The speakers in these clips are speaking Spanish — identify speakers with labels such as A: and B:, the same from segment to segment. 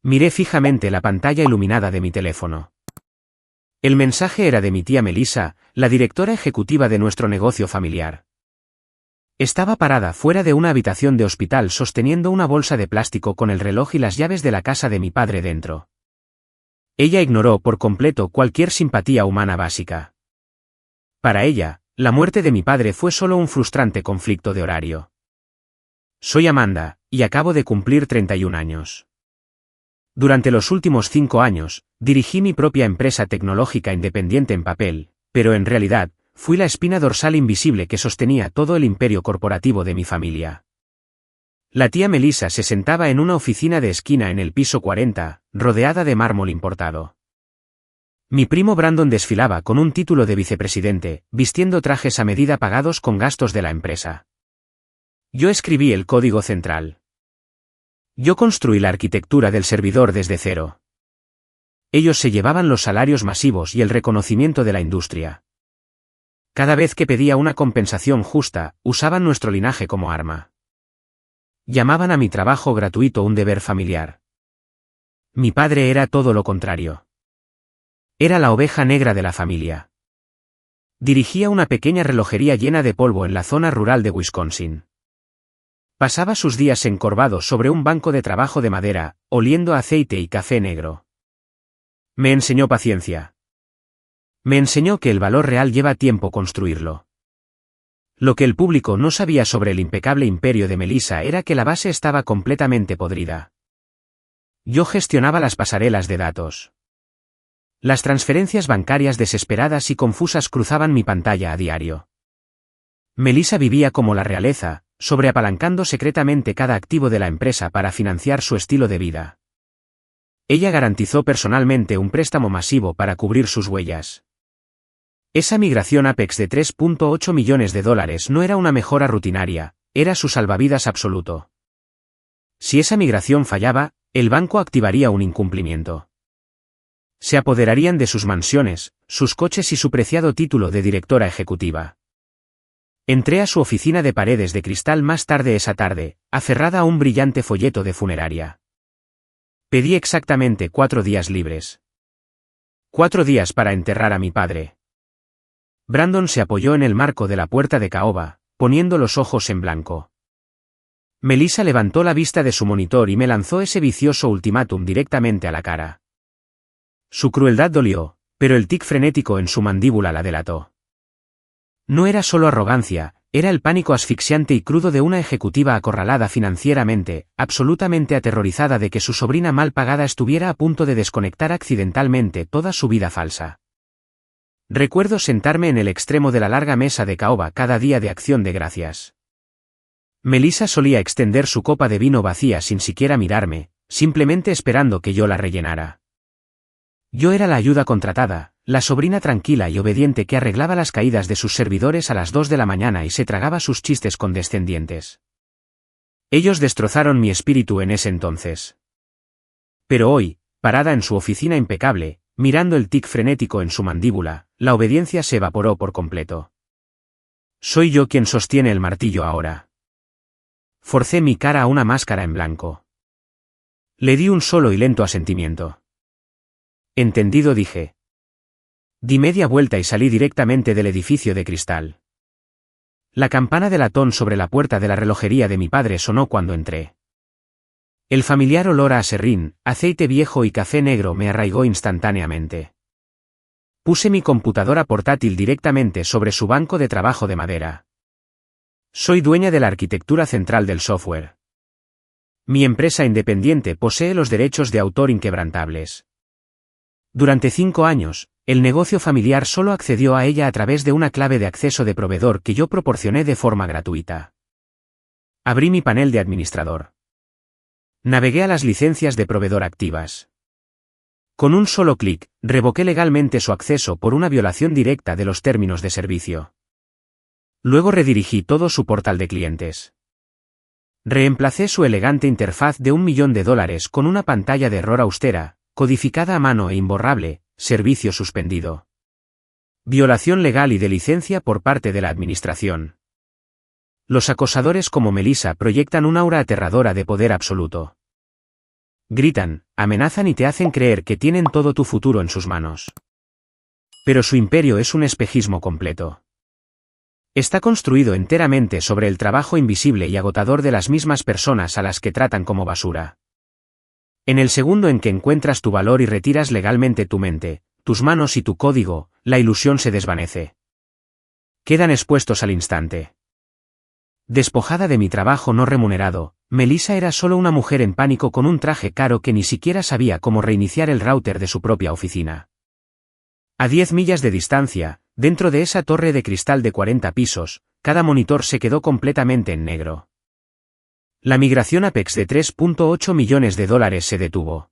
A: Miré fijamente la pantalla iluminada de mi teléfono. El mensaje era de mi tía Melissa, la directora ejecutiva de nuestro negocio familiar. Estaba parada fuera de una habitación de hospital sosteniendo una bolsa de plástico con el reloj y las llaves de la casa de mi padre dentro. Ella ignoró por completo cualquier simpatía humana básica. Para ella, la muerte de mi padre fue solo un frustrante conflicto de horario. Soy Amanda, y acabo de cumplir 31 años. Durante los últimos 5 años, dirigí mi propia empresa tecnológica independiente en papel, pero en realidad, fui la espina dorsal invisible que sostenía todo el imperio corporativo de mi familia. La tía Melissa se sentaba en una oficina de esquina en el piso 40, rodeada de mármol importado. Mi primo Brandon desfilaba con un título de vicepresidente, vistiendo trajes a medida pagados con gastos de la empresa. Yo escribí el código central. Yo construí la arquitectura del servidor desde cero. Ellos se llevaban los salarios masivos y el reconocimiento de la industria. Cada vez que pedía una compensación justa, usaban nuestro linaje como arma. Llamaban a mi trabajo gratuito un deber familiar. Mi padre era todo lo contrario. Era la oveja negra de la familia. Dirigía una pequeña relojería llena de polvo en la zona rural de Wisconsin. Pasaba sus días encorvado sobre un banco de trabajo de madera, oliendo a aceite y café negro. Me enseñó paciencia. Me enseñó que el valor real lleva tiempo construirlo. Lo que el público no sabía sobre el impecable imperio de Melissa era que la base estaba completamente podrida. Yo gestionaba las pasarelas de datos. Las transferencias bancarias desesperadas y confusas cruzaban mi pantalla a diario. Melissa vivía como la realeza, sobreapalancando secretamente cada activo de la empresa para financiar su estilo de vida. Ella garantizó personalmente un préstamo masivo para cubrir sus huellas. Esa migración Apex de $3.8 millones no era una mejora rutinaria, era su salvavidas absoluto. Si esa migración fallaba, el banco activaría un incumplimiento. Se apoderarían de sus mansiones, sus coches y su preciado título de directora ejecutiva. Entré a su oficina de paredes de cristal más tarde esa tarde, aferrada a un brillante folleto de funeraria. Pedí exactamente 4 días libres. 4 días para enterrar a mi padre. Brandon se apoyó en el marco de la puerta de caoba, poniendo los ojos en blanco. Melissa levantó la vista de su monitor y me lanzó ese vicioso ultimátum directamente a la cara. Su crueldad dolió, pero el tic frenético en su mandíbula la delató. No era solo arrogancia, era el pánico asfixiante y crudo de una ejecutiva acorralada financieramente, absolutamente aterrorizada de que su sobrina mal pagada estuviera a punto de desconectar accidentalmente toda su vida falsa. Recuerdo sentarme en el extremo de la larga mesa de caoba cada día de Acción de Gracias. Melissa solía extender su copa de vino vacía sin siquiera mirarme, simplemente esperando que yo la rellenara. Yo era la ayuda contratada, la sobrina tranquila y obediente que arreglaba las caídas de sus servidores a las 2 de la mañana y se tragaba sus chistes condescendientes. Ellos destrozaron mi espíritu en ese entonces. Pero hoy, parada en su oficina impecable, mirando el tic frenético en su mandíbula, la obediencia se evaporó por completo. Soy yo quien sostiene el martillo ahora. Forcé mi cara a una máscara en blanco. Le di un solo y lento asentimiento. Entendido, dije. Di media vuelta y salí directamente del edificio de cristal. La campana de latón sobre la puerta de la relojería de mi padre sonó cuando entré. El familiar olor a aserrín, aceite viejo y café negro me arraigó instantáneamente. Puse mi computadora portátil directamente sobre su banco de trabajo de madera. Soy dueña de la arquitectura central del software. Mi empresa independiente posee los derechos de autor inquebrantables. Durante 5 años, el negocio familiar solo accedió a ella a través de una clave de acceso de proveedor que yo proporcioné de forma gratuita. Abrí mi panel de administrador. Navegué a las licencias de proveedor activas. Con un solo clic, revoqué legalmente su acceso por una violación directa de los términos de servicio. Luego redirigí todo su portal de clientes. Reemplacé su elegante interfaz de $1 millón con una pantalla de error austera, codificada a mano e imborrable, servicio suspendido. Violación legal y de licencia por parte de la administración. Los acosadores como Melissa proyectan un aura aterradora de poder absoluto. Gritan, amenazan y te hacen creer que tienen todo tu futuro en sus manos. Pero su imperio es un espejismo completo. Está construido enteramente sobre el trabajo invisible y agotador de las mismas personas a las que tratan como basura. En el segundo en que encuentras tu valor y retiras legalmente tu mente, tus manos y tu código, la ilusión se desvanece. Quedan expuestos al instante. Despojada de mi trabajo no remunerado, Melissa era solo una mujer en pánico con un traje caro que ni siquiera sabía cómo reiniciar el router de su propia oficina. A 10 millas de distancia, dentro de esa torre de cristal de 40 pisos, cada monitor se quedó completamente en negro. La migración Apex de $3.8 millones se detuvo.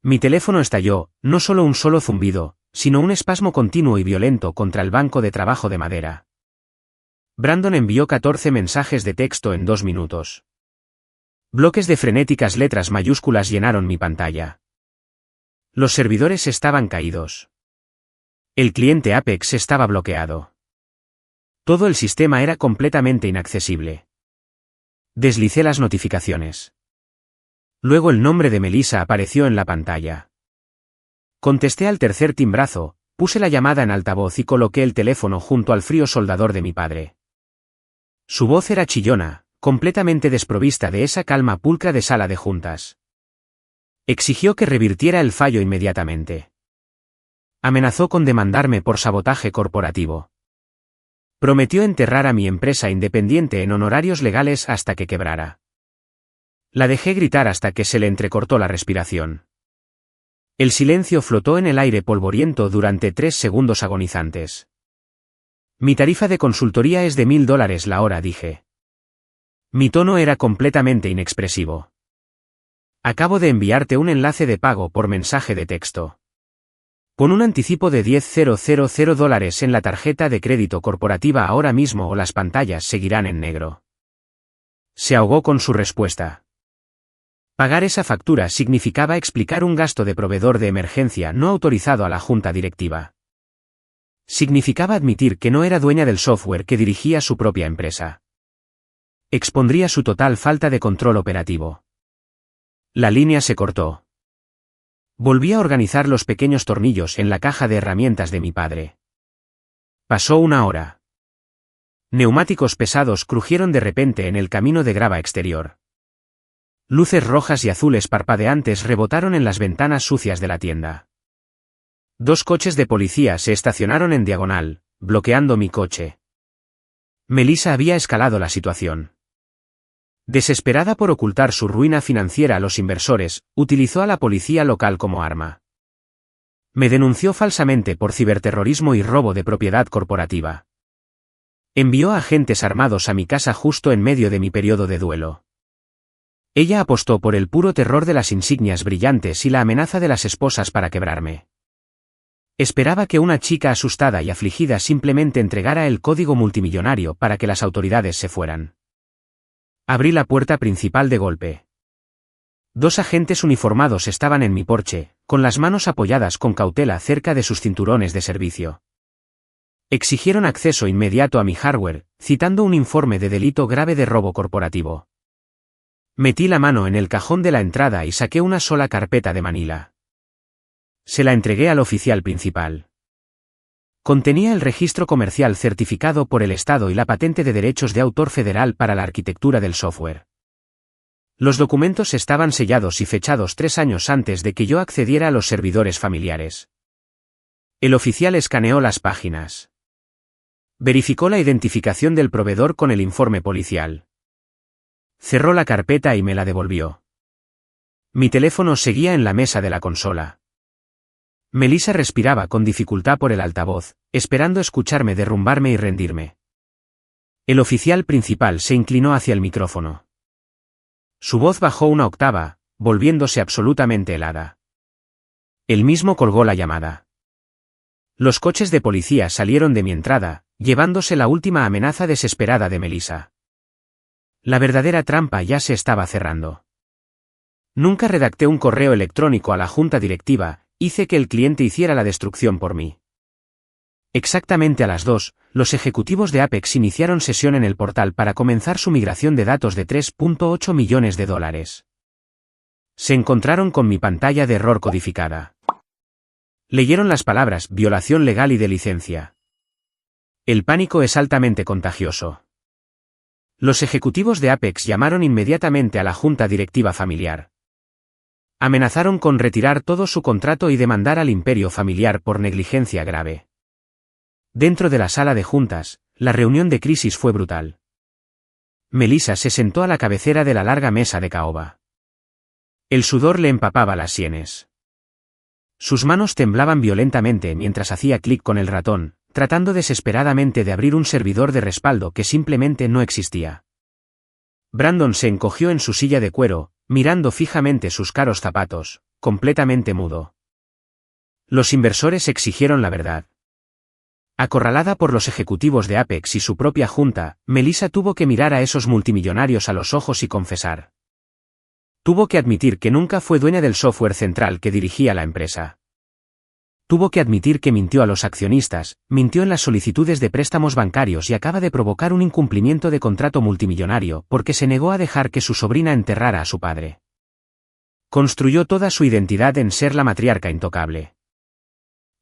A: Mi teléfono estalló, no solo un solo zumbido, sino un espasmo continuo y violento contra el banco de trabajo de madera. Brandon envió 14 mensajes de texto en 2 minutos. Bloques de frenéticas letras mayúsculas llenaron mi pantalla. Los servidores estaban caídos. El cliente Apex estaba bloqueado. Todo el sistema era completamente inaccesible. Deslicé las notificaciones. Luego el nombre de Melissa apareció en la pantalla. Contesté al tercer timbrazo, puse la llamada en altavoz y coloqué el teléfono junto al frío soldador de mi padre. Su voz era chillona, completamente desprovista de esa calma pulcra de sala de juntas. Exigió que revirtiera el fallo inmediatamente. Amenazó con demandarme por sabotaje corporativo. Prometió enterrar a mi empresa independiente en honorarios legales hasta que quebrara. La dejé gritar hasta que se le entrecortó la respiración. El silencio flotó en el aire polvoriento durante 3 segundos agonizantes. Mi tarifa de consultoría es de $1000 la hora, dije. Mi tono era completamente inexpresivo. Acabo de enviarte un enlace de pago por mensaje de texto. Pon un anticipo de $10,000 en la tarjeta de crédito corporativa ahora mismo o las pantallas seguirán en negro. Se ahogó con su respuesta. Pagar esa factura significaba explicar un gasto de proveedor de emergencia no autorizado a la junta directiva. Significaba admitir que no era dueña del software que dirigía su propia empresa. Expondría su total falta de control operativo. La línea se cortó. Volví a organizar los pequeños tornillos en la caja de herramientas de mi padre. Pasó 1 hora. Neumáticos pesados crujieron de repente en el camino de grava exterior. Luces rojas y azules parpadeantes rebotaron en las ventanas sucias de la tienda. 2 coches de policía se estacionaron en diagonal, bloqueando mi coche. Melissa había escalado la situación. Desesperada por ocultar su ruina financiera a los inversores, utilizó a la policía local como arma. Me denunció falsamente por ciberterrorismo y robo de propiedad corporativa. Envió a agentes armados a mi casa justo en medio de mi periodo de duelo. Ella apostó por el puro terror de las insignias brillantes y la amenaza de las esposas para quebrarme. Esperaba que una chica asustada y afligida simplemente entregara el código multimillonario para que las autoridades se fueran. Abrí la puerta principal de golpe. 2 agentes uniformados estaban en mi porche, con las manos apoyadas con cautela cerca de sus cinturones de servicio. Exigieron acceso inmediato a mi hardware, citando un informe de delito grave de robo corporativo. Metí la mano en el cajón de la entrada y saqué una sola carpeta de Manila. Se la entregué al oficial principal. Contenía el registro comercial certificado por el Estado y la patente de derechos de autor federal para la arquitectura del software. Los documentos estaban sellados y fechados 3 años antes de que yo accediera a los servidores familiares. El oficial escaneó las páginas. Verificó la identificación del proveedor con el informe policial. Cerró la carpeta y me la devolvió. Mi teléfono seguía en la mesa de la consola. Melissa respiraba con dificultad por el altavoz, esperando escucharme derrumbarme y rendirme. El oficial principal se inclinó hacia el micrófono. Su voz bajó 1 octava, volviéndose absolutamente helada. Él mismo colgó la llamada. Los coches de policía salieron de mi entrada, llevándose la última amenaza desesperada de Melissa. La verdadera trampa ya se estaba cerrando. Nunca redacté un correo electrónico a la junta directiva. Hice que el cliente hiciera la destrucción por mí. Exactamente a las 2, los ejecutivos de Apex iniciaron sesión en el portal para comenzar su migración de datos de $3.8 millones. Se encontraron con mi pantalla de error codificada. Leyeron las palabras violación legal y de licencia. El pánico es altamente contagioso. Los ejecutivos de Apex llamaron inmediatamente a la junta directiva familiar. Amenazaron con retirar todo su contrato y demandar al imperio familiar por negligencia grave. Dentro de la sala de juntas, la reunión de crisis fue brutal. Melissa se sentó a la cabecera de la larga mesa de caoba. El sudor le empapaba las sienes. Sus manos temblaban violentamente mientras hacía clic con el ratón, tratando desesperadamente de abrir un servidor de respaldo que simplemente no existía. Brandon se encogió en su silla de cuero, mirando fijamente sus caros zapatos, completamente mudo. Los inversores exigieron la verdad. Acorralada por los ejecutivos de Apex y su propia junta, Melissa tuvo que mirar a esos multimillonarios a los ojos y confesar. Tuvo que admitir que nunca fue dueña del software central que dirigía la empresa. Tuvo que admitir que mintió a los accionistas, mintió en las solicitudes de préstamos bancarios y acaba de provocar un incumplimiento de contrato multimillonario porque se negó a dejar que su sobrina enterrara a su padre. Construyó toda su identidad en ser la matriarca intocable.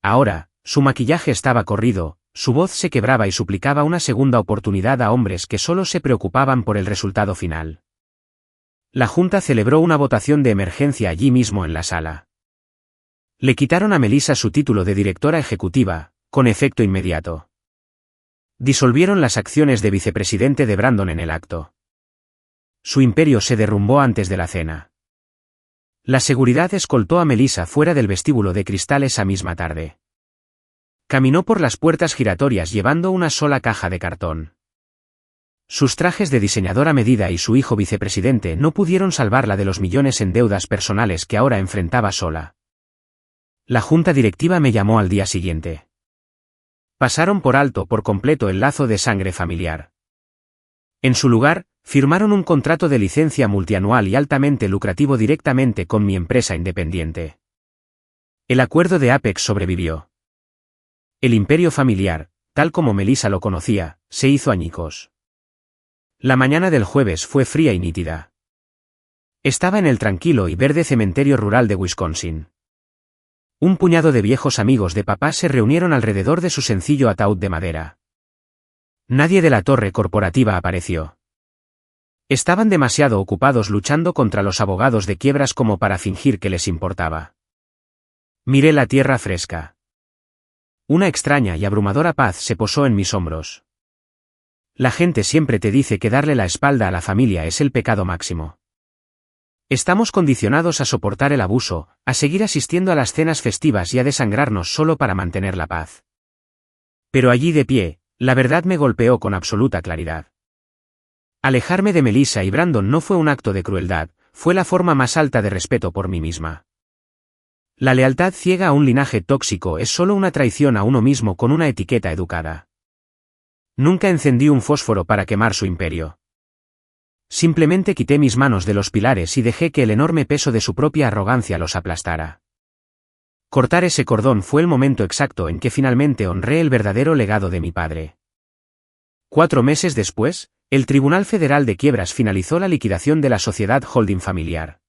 A: Ahora, su maquillaje estaba corrido, su voz se quebraba y suplicaba una segunda oportunidad a hombres que solo se preocupaban por el resultado final. La junta celebró una votación de emergencia allí mismo en la sala. Le quitaron a Melissa su título de directora ejecutiva, con efecto inmediato. Disolvieron las acciones de vicepresidente de Brandon en el acto. Su imperio se derrumbó antes de la cena. La seguridad escoltó a Melissa fuera del vestíbulo de cristal esa misma tarde. Caminó por las puertas giratorias llevando una sola caja de cartón. Sus trajes de diseñador a medida y su hijo vicepresidente no pudieron salvarla de los millones en deudas personales que ahora enfrentaba sola. La junta directiva me llamó al día siguiente. Pasaron por alto por completo el lazo de sangre familiar. En su lugar, firmaron un contrato de licencia multianual y altamente lucrativo directamente con mi empresa independiente. El acuerdo de Apex sobrevivió. El imperio familiar, tal como Melissa lo conocía, se hizo añicos. La mañana del jueves fue fría y nítida. Estaba en el tranquilo y verde cementerio rural de Wisconsin. Un puñado de viejos amigos de papá se reunieron alrededor de su sencillo ataúd de madera. Nadie de la torre corporativa apareció. Estaban demasiado ocupados luchando contra los abogados de quiebras como para fingir que les importaba. Miré la tierra fresca. Una extraña y abrumadora paz se posó en mis hombros. La gente siempre te dice que darle la espalda a la familia es el pecado máximo. Estamos condicionados a soportar el abuso, a seguir asistiendo a las cenas festivas y a desangrarnos solo para mantener la paz. Pero allí de pie, la verdad me golpeó con absoluta claridad. Alejarme de Melissa y Brandon no fue un acto de crueldad, fue la forma más alta de respeto por mí misma. La lealtad ciega a un linaje tóxico es solo una traición a uno mismo con una etiqueta educada. Nunca encendí un fósforo para quemar su imperio. Simplemente quité mis manos de los pilares y dejé que el enorme peso de su propia arrogancia los aplastara. Cortar ese cordón fue el momento exacto en que finalmente honré el verdadero legado de mi padre. 4 meses después, el Tribunal Federal de Quiebras finalizó la liquidación de la sociedad holding familiar.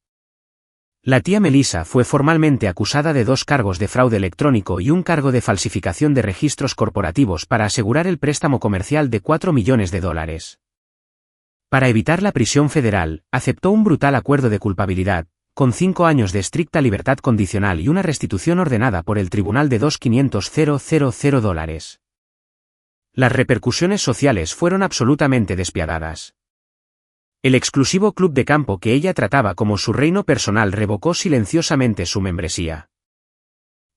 A: La tía Melissa fue formalmente acusada de 2 cargos de fraude electrónico y un cargo de falsificación de registros corporativos para asegurar el préstamo comercial de $4 millones. Para evitar la prisión federal, aceptó un brutal acuerdo de culpabilidad, con 5 años de estricta libertad condicional y una restitución ordenada por el tribunal de $2.500.000. Las repercusiones sociales fueron absolutamente despiadadas. El exclusivo club de campo que ella trataba como su reino personal revocó silenciosamente su membresía.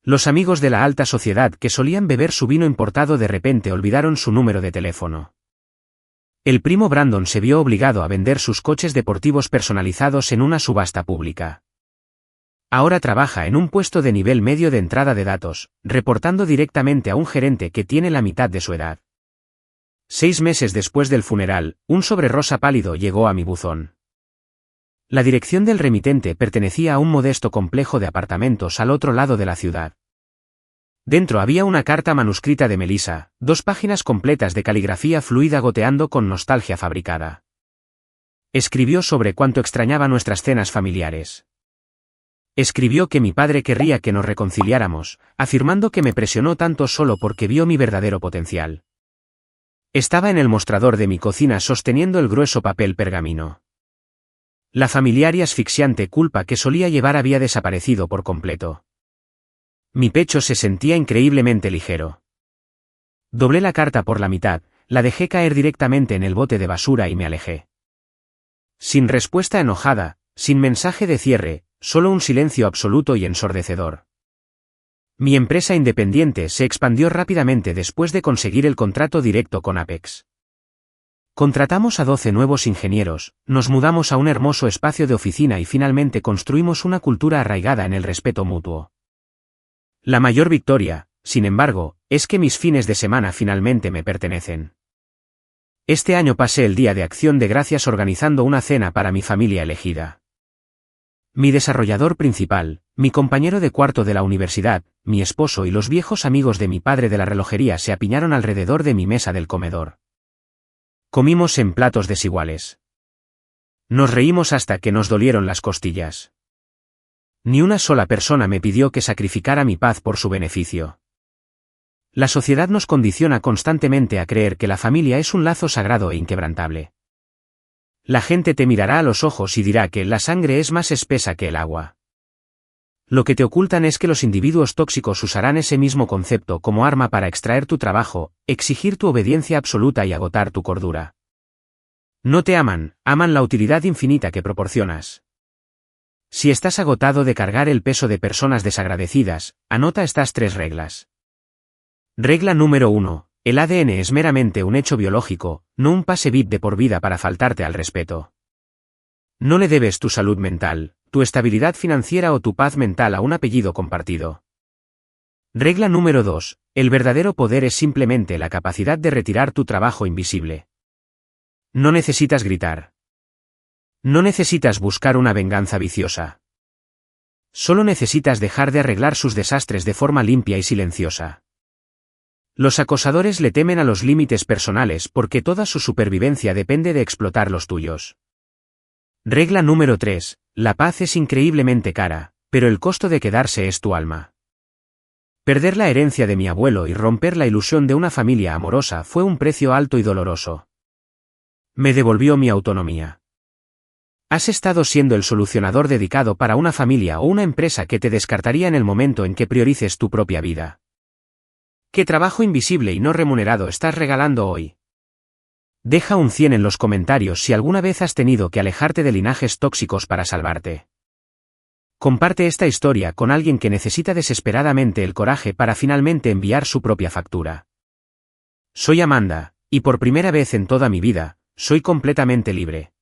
A: Los amigos de la alta sociedad que solían beber su vino importado de repente olvidaron su número de teléfono. El primo Brandon se vio obligado a vender sus coches deportivos personalizados en una subasta pública. Ahora trabaja en un puesto de nivel medio de entrada de datos, reportando directamente a un gerente que tiene la mitad de su edad. 6 meses después del funeral, un sobre rosa pálido llegó a mi buzón. La dirección del remitente pertenecía a un modesto complejo de apartamentos al otro lado de la ciudad. Dentro había una carta manuscrita de Melissa, 2 páginas completas de caligrafía fluida goteando con nostalgia fabricada. Escribió sobre cuánto extrañaba nuestras cenas familiares. Escribió que mi padre querría que nos reconciliáramos, afirmando que me presionó tanto solo porque vio mi verdadero potencial. Estaba en el mostrador de mi cocina sosteniendo el grueso papel pergamino. La familiar y asfixiante culpa que solía llevar había desaparecido por completo. Mi pecho se sentía increíblemente ligero. Doblé la carta por la mitad, la dejé caer directamente en el bote de basura y me alejé. Sin respuesta enojada, sin mensaje de cierre, solo un silencio absoluto y ensordecedor. Mi empresa independiente se expandió rápidamente después de conseguir el contrato directo con Apex. Contratamos a 12 nuevos ingenieros, nos mudamos a un hermoso espacio de oficina y finalmente construimos una cultura arraigada en el respeto mutuo. La mayor victoria, sin embargo, es que mis fines de semana finalmente me pertenecen. Este año pasé el Día de Acción de Gracias organizando una cena para mi familia elegida. Mi desarrollador principal, mi compañero de cuarto de la universidad, mi esposo y los viejos amigos de mi padre de la relojería se apiñaron alrededor de mi mesa del comedor. Comimos en platos desiguales. Nos reímos hasta que nos dolieron las costillas. Ni una sola persona me pidió que sacrificara mi paz por su beneficio. La sociedad nos condiciona constantemente a creer que la familia es un lazo sagrado e inquebrantable. La gente te mirará a los ojos y dirá que la sangre es más espesa que el agua. Lo que te ocultan es que los individuos tóxicos usarán ese mismo concepto como arma para extraer tu trabajo, exigir tu obediencia absoluta y agotar tu cordura. No te aman, aman la utilidad infinita que proporcionas. Si estás agotado de cargar el peso de personas desagradecidas, anota estas 3 reglas. Regla número 1. El ADN es meramente un hecho biológico, no un pase VIP de por vida para faltarte al respeto. No le debes tu salud mental, tu estabilidad financiera o tu paz mental a un apellido compartido. Regla número 2. El verdadero poder es simplemente la capacidad de retirar tu trabajo invisible. No necesitas gritar. No necesitas buscar una venganza viciosa. Solo necesitas dejar de arreglar sus desastres de forma limpia y silenciosa. Los acosadores le temen a los límites personales porque toda su supervivencia depende de explotar los tuyos. Regla número 3. La paz es increíblemente cara, pero el costo de quedarse es tu alma. Perder la herencia de mi abuelo y romper la ilusión de una familia amorosa fue un precio alto y doloroso. Me devolvió mi autonomía. Has estado siendo el solucionador dedicado para una familia o una empresa que te descartaría en el momento en que priorices tu propia vida. ¿Qué trabajo invisible y no remunerado estás regalando hoy? Deja un 100 en los comentarios si alguna vez has tenido que alejarte de linajes tóxicos para salvarte. Comparte esta historia con alguien que necesita desesperadamente el coraje para finalmente enviar su propia factura. Soy Amanda, y por primera vez en toda mi vida, soy completamente libre.